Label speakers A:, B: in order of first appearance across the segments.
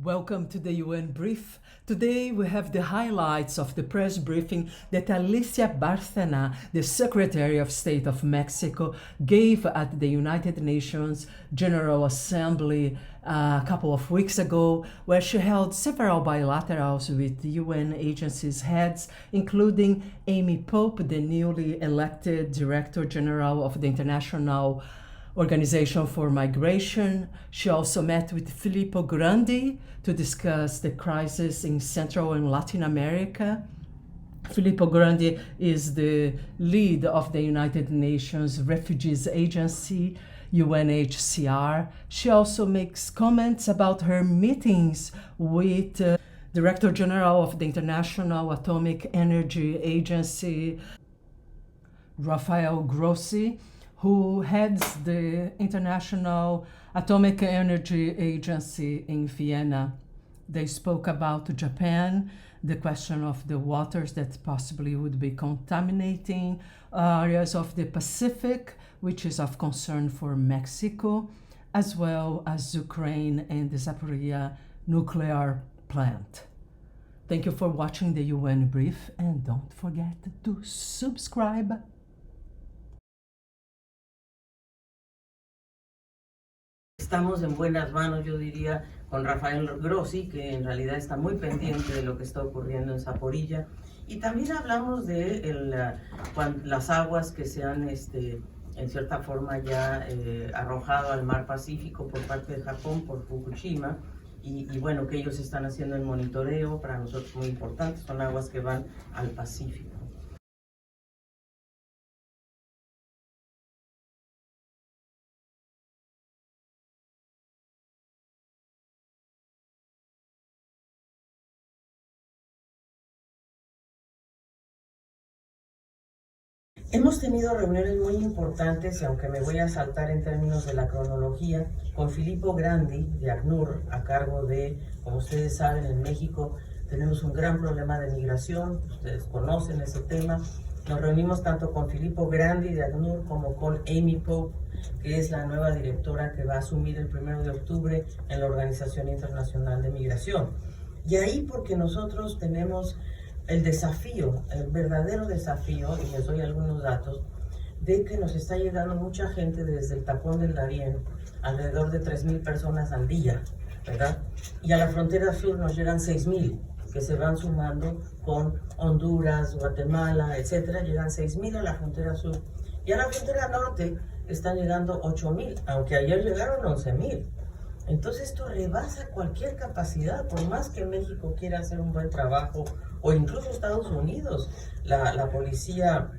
A: Welcome to the UN Brief. Today we have the highlights of the press briefing that ALICIA Barcena, the Secretary of State of Mexico, gave at the United Nations General Assembly a couple of weeks ago, where she held several bilaterals with UN agencies heads, including Amy Pope, the newly elected Director General of the International Organization for Migration. She also met with Filippo Grandi to discuss the crisis in Central and Latin America. Filippo Grandi is the lead of the United Nations Refugees Agency, UNHCR. She also makes comments about her meetings with Director General of the International Atomic Energy Agency, Rafael Grossi, who heads the International Atomic Energy Agency in Vienna. They spoke about Japan, the question of the waters that possibly would be contaminating areas of the Pacific, which is of concern for Mexico, as well as Ukraine and the Zaporizhzhia nuclear plant. Thank you for watching the UN Brief, and don't forget to subscribe.
B: Estamos en buenas manos, yo diría, con Rafael Grossi, que en realidad está muy pendiente de lo que está ocurriendo en Zaporizhzhia. Y también hablamos de las aguas que se han, en cierta forma, ya arrojado al mar Pacífico por parte de Japón, por Fukushima. Y bueno, que ellos están haciendo el monitoreo, para nosotros muy importante, son aguas que van al Pacífico. Hemos tenido reuniones muy importantes, y aunque me voy a saltar en términos de la cronología, con Filippo Grandi de ACNUR, a cargo de, como ustedes saben, en México tenemos un gran problema de migración, ustedes conocen ese tema. Nos reunimos tanto con Filippo Grandi de ACNUR como con Amy Pope, que es la nueva directora que va a asumir el 1 de octubre en la Organización Internacional de Migración. Y ahí porque nosotros tenemos el desafío, el verdadero desafío, y les doy algunos datos, de que nos está llegando mucha gente desde el tapón del Darién, alrededor de 3,000 personas al día, ¿verdad? Y a la frontera sur nos llegan 6,000, que se van sumando con Honduras, Guatemala, etcétera. Llegan 6,000 a la frontera sur. Y a la frontera norte están llegando 8,000, aunque ayer llegaron 11,000. Entonces esto rebasa cualquier capacidad, por más que México quiera hacer un buen trabajo, o incluso Estados Unidos, la policía,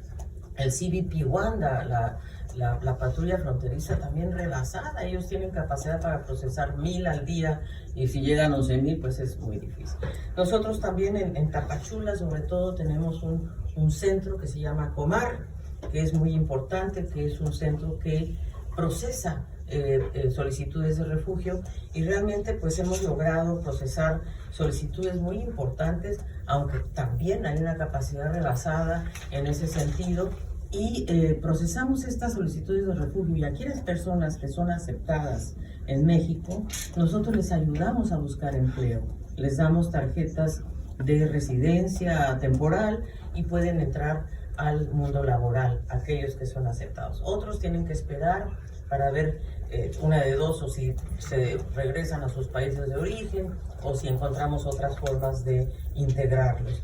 B: el CBP Wanda, la patrulla fronteriza también rebasada. Ellos tienen capacidad para procesar 1,000 al día, y si llegan 11,000, pues es muy difícil. Nosotros también en Tapachula, sobre todo, tenemos un centro que se llama Comar, que es muy importante, que es un centro que procesa solicitudes de refugio, y realmente pues hemos logrado procesar solicitudes muy importantes, aunque también hay una capacidad rebasada en ese sentido, y procesamos estas solicitudes de refugio, y a aquellas personas que son aceptadas en México, nosotros les ayudamos a buscar empleo, les damos tarjetas de residencia temporal y pueden entrar al mundo laboral, aquellos que son aceptados. Otros tienen que esperar para ver una de dos, o si se regresan a sus países de origen, o si encontramos otras formas de integrarlos.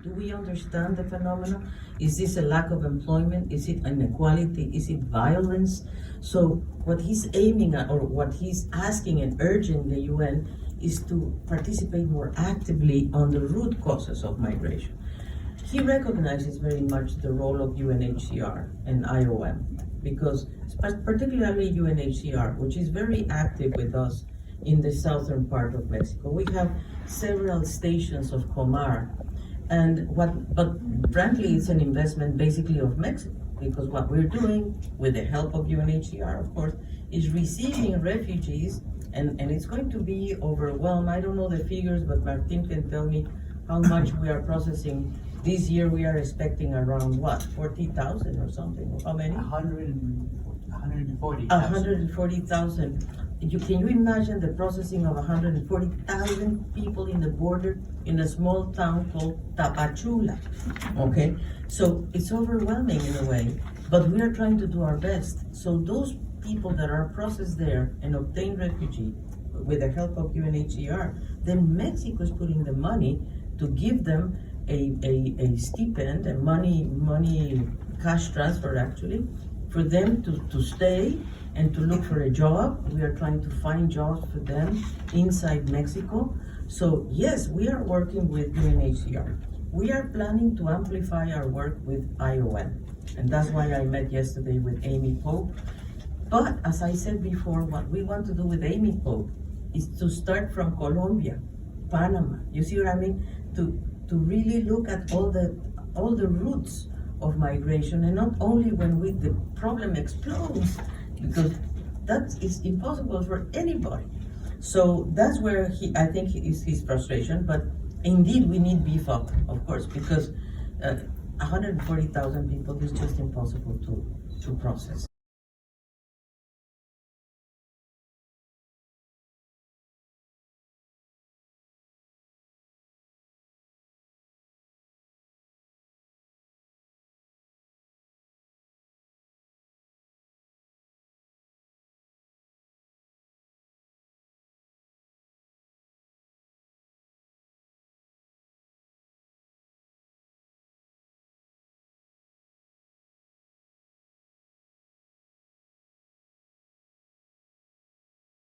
B: Do we understand the phenomenon? Is this a lack of employment? Is it inequality? Is it violence? So what he's aiming at, or what he's asking and urging the UN, is to participate more actively on the root causes of migration. He recognizes very much the role of UNHCR and IOM, because particularly UNHCR, which is very active with us in the southern part of Mexico. We have several stations of Comar, but frankly, it's an investment basically of Mexico, because what we're doing, with the help of UNHCR, of course, is receiving refugees, and it's going to be overwhelmed. I don't know the figures, but Martin can tell me how much we are processing. This year we are expecting around what, 40,000 or something? How many?
C: 140,000.
B: 140,000. Can you imagine the processing of 140,000 people in the border in a small town called Tapachula? Okay, so it's overwhelming in a way, but we are trying to do our best. So those people that are processed there and obtain refugee with the help of UNHCR, then Mexico is putting the money to give them a stipend, a money cash transfer actually, for them to stay and to look for a job. We are trying to find jobs for them inside Mexico. So yes, we are working with UNHCR. We are planning to amplify our work with IOM, and that's why I met yesterday with Amy Pope. But as I said before, what we want to do with Amy Pope is to start from Colombia, Panama. You see what I mean? To really look at all the routes of migration, and not only when the problem explodes, because that is impossible for anybody. So that's where I think is his frustration. But indeed, we need beef up, of course, because 140,000 people is just impossible to process.